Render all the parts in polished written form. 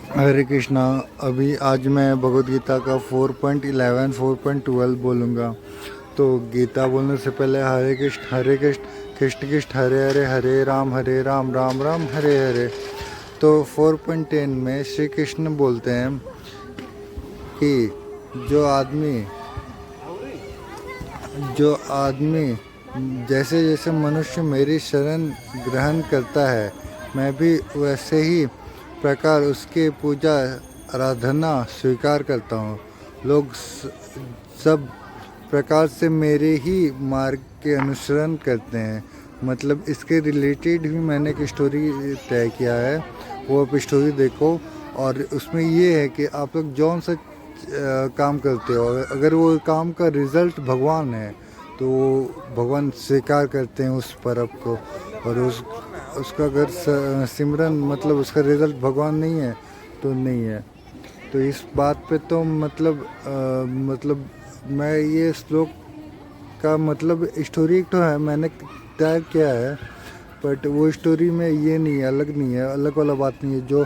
हरे कृष्णा। अभी आज मैं भगवत गीता का 4.11 4.12 बोलूँगा। तो गीता बोलने से पहले हरे कृष्ण कृष्ण कृष्ण हरे हरे हरे राम राम राम हरे हरे। तो 4.10 में श्री कृष्ण बोलते हैं कि जो आदमी जो आदमी जैसे जैसे मनुष्य मेरी शरण ग्रहण करता है, मैं भी वैसे ही प्रकार उसके पूजा आराधना स्वीकार करता हूँ। लोग सब प्रकार से मेरे ही मार्ग के अनुसरण करते हैं। मतलब इसके रिलेटेड भी मैंने एक स्टोरी तय किया है, वो आप स्टोरी देखो। और उसमें ये है कि आप लोग जौन सा काम करते हो, अगर वो काम का रिजल्ट भगवान है तो भगवान स्वीकार करते हैं उस पर्व को। और उसका अगर सिमरन मतलब उसका रिजल्ट भगवान नहीं है तो नहीं है। तो इस बात पे तो मतलब मैं ये श्लोक का मतलब स्टोरी तो है मैंने तय किया है, बट वो स्टोरी में ये नहीं है, अलग नहीं है, अलग वाला बात नहीं है जो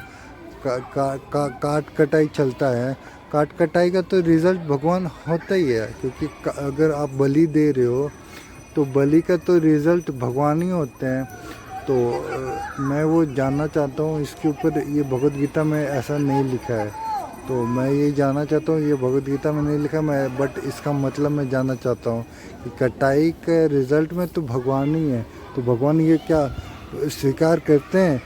काट कटाई चलता है। काट कटाई का तो रिजल्ट भगवान होता ही है, क्योंकि अगर आप बलि दे रहे हो तो बलि का तो रिजल्ट भगवान ही होते हैं। तो मैं वो जानना चाहता हूँ इसके ऊपर, ये भगवत गीता में ऐसा नहीं लिखा है। तो मैं ये जानना चाहता हूँ, ये भगवत गीता में नहीं लिखा मैं, बट इसका मतलब मैं जानना चाहता हूँ कि कटाई के रिजल्ट में तो भगवान ही है। तो भगवान ये क्या स्वीकार करते हैं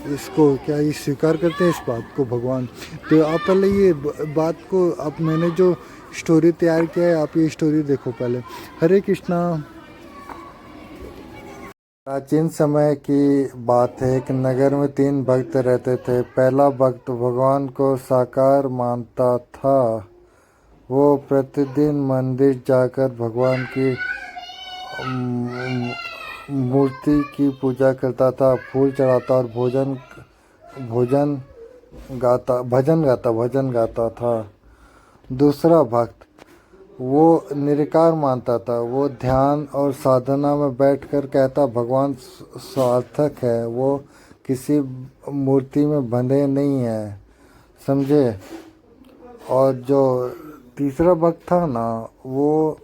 इसको, क्या ये स्वीकार करते हैं इस बात को भगवान? तो आप पहले ये बात को, आप मैंने जो स्टोरी तैयार किया है आप ये स्टोरी देखो पहले। हरे कृष्णा। प्राचीन समय की बात है कि नगर में 3 भक्त रहते थे। पहला भक्त भगवान को साकार मानता था। वो प्रतिदिन मंदिर जाकर भगवान की मूर्ति की पूजा करता था, फूल चढ़ाता और भोजन भजन गाता था। दूसरा भक्त वो निराकार मानता था। वो ध्यान और साधना में बैठकर कहता भगवान सार्थक है, वो किसी मूर्ति में बंधे नहीं है, समझे। और जो तीसरा भक्त था ना, वो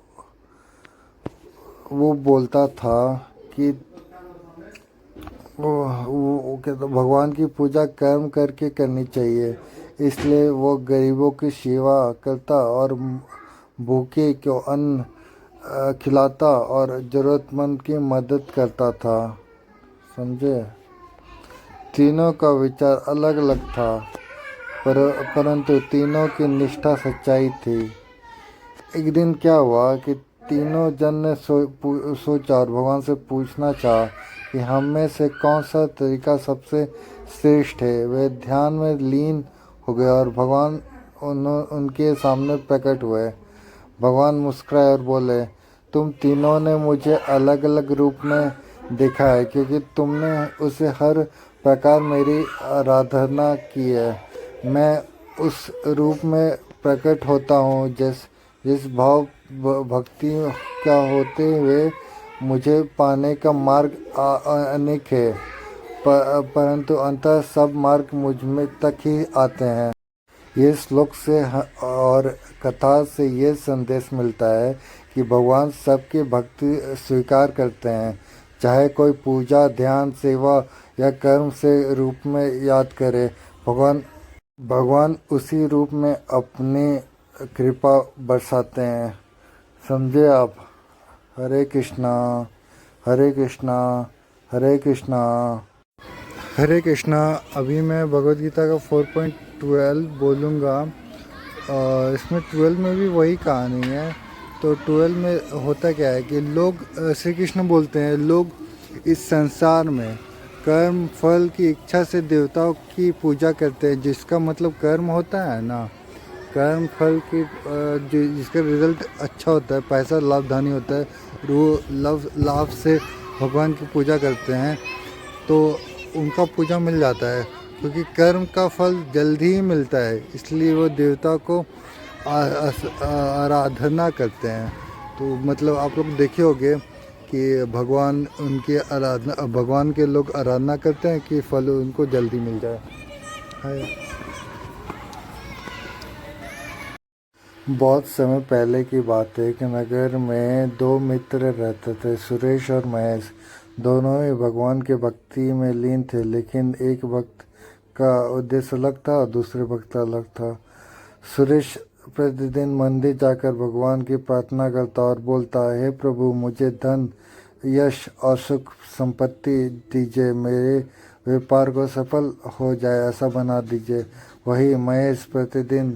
बोलता था कि वो कहता भगवान की पूजा कर्म करके करनी चाहिए, इसलिए वो गरीबों की सेवा करता और भूखे को अन्न खिलाता और ज़रूरतमंद की मदद करता था, समझे। तीनों का विचार अलग अलग था, परंतु तीनों की निष्ठा सच्चाई थी। एक दिन क्या हुआ कि तीनों जन ने सोचा और भगवान से पूछना चाहा कि हम में से कौन सा तरीका सबसे श्रेष्ठ है। वे ध्यान में लीन हो गए और भगवान उनके सामने प्रकट हुए। भगवान मुस्कुराए और बोले, तुम तीनों ने मुझे अलग अलग रूप में देखा है, क्योंकि तुमने उसे हर प्रकार मेरी आराधना की है। मैं उस रूप में प्रकट होता हूँ जिस भाव भक्ति का होते हुए मुझे पाने का मार्ग अनेक है, परंतु अंततः सब मार्ग मुझ में तक ही आते हैं। ये श्लोक से और कथा से ये संदेश मिलता है कि भगवान सबकी भक्ति स्वीकार करते हैं, चाहे कोई पूजा ध्यान सेवा या कर्म से रूप में याद करे। भगवान उसी रूप में अपनी कृपा बरसाते हैं, समझे आप। हरे कृष्णा हरे कृष्णा हरे कृष्णा हरे कृष्णा। अभी मैं भगवद गीता का 4.12 बोलूँगा। और इसमें 12 में भी वही कहानी है। तो 12 में होता क्या है कि लोग श्री कृष्ण बोलते हैं, लोग इस संसार में कर्म फल की इच्छा से देवताओं की पूजा करते हैं, जिसका मतलब कर्म होता है ना, कर्म फल की जिसका रिजल्ट अच्छा होता है, पैसा लाभधानी होता है, और वो लाभ से भगवान की पूजा करते हैं तो उनका पूजा मिल जाता है, क्योंकि कर्म का फल जल्दी ही मिलता है, इसलिए वो देवता को आराधना करते हैं। तो मतलब आप लोग देखे होंगे कि भगवान के लोग आराधना करते हैं कि फल उनको जल्दी मिल जाए। हाय। बहुत समय पहले की बात है कि नगर में दो मित्र रहते थे, सुरेश और महेश। दोनों ही भगवान के भक्ति में लीन थे, लेकिन एक भक्त का उद्देश्य अलग था और दूसरे भक्त का अलग था। सुरेश प्रतिदिन मंदिर जाकर भगवान की प्रार्थना करता और बोलता, हे प्रभु, मुझे धन, यश और सुख संपत्ति दीजिए, मेरे व्यापार को सफल हो जाए ऐसा बना दीजिए। वही महेश प्रतिदिन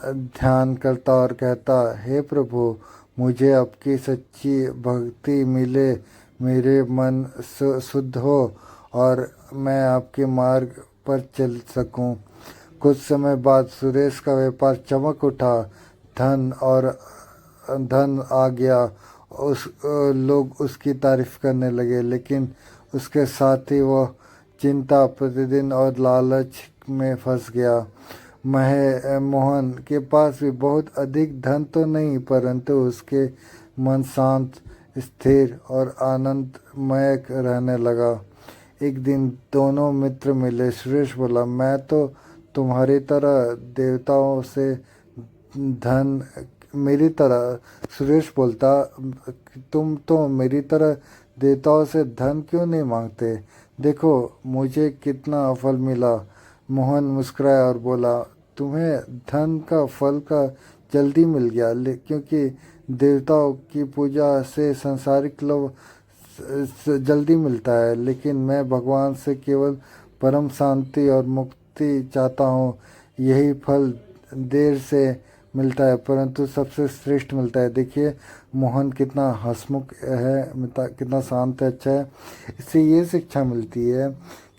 ध्यान करता और कहता, हे प्रभु, मुझे आपकी सच्ची भक्ति मिले, मेरे मन शुद्ध हो और मैं आपके मार्ग पर चल सकूं। कुछ समय बाद सुरेश का व्यापार चमक उठा, धन आ गया। लोग उसकी तारीफ करने लगे, लेकिन उसके साथ ही वह चिंता, प्रतिदिन और लालच में फंस गया। मोहन के पास भी बहुत अधिक धन तो नहीं, परंतु उसके मन शांत, स्थिर और आनंदमय रहने लगा। एक दिन दोनों मित्र मिले। सुरेश बोला, मैं तो तुम्हारी तरह देवताओं से धन मेरी तरह सुरेश बोलता, तुम तो मेरी तरह देवताओं से धन क्यों नहीं मांगते? देखो मुझे कितना फल मिला। मोहन मुस्कुराया और बोला, तुम्हें धन का फल का जल्दी मिल गया, क्योंकि देवताओं की पूजा से सांसारिक लाभ जल्दी मिलता है, लेकिन मैं भगवान से केवल परम शांति और मुक्ति चाहता हूँ। यही फल देर से मिलता है, परंतु सबसे श्रेष्ठ मिलता है। देखिए मोहन कितना हंसमुख है, कितना शांत है, अच्छा है। इससे ये शिक्षा मिलती है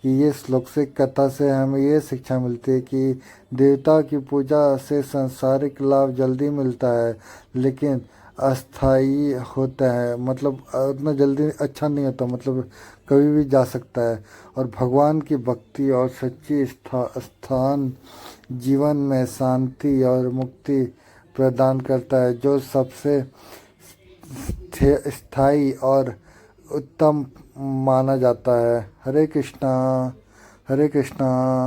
कि ये श्लोक से, कथा से हमें ये शिक्षा मिलती है कि देवता की पूजा से सांसारिक लाभ जल्दी मिलता है, लेकिन अस्थाई होता है, मतलब उतना जल्दी अच्छा नहीं होता, मतलब कभी भी जा सकता है। और भगवान की भक्ति और सच्ची स्थान जीवन में शांति और मुक्ति प्रदान करता है, जो सबसे स्थायी और उत्तम माना जाता है। हरे कृष्णा, हरे कृष्णा।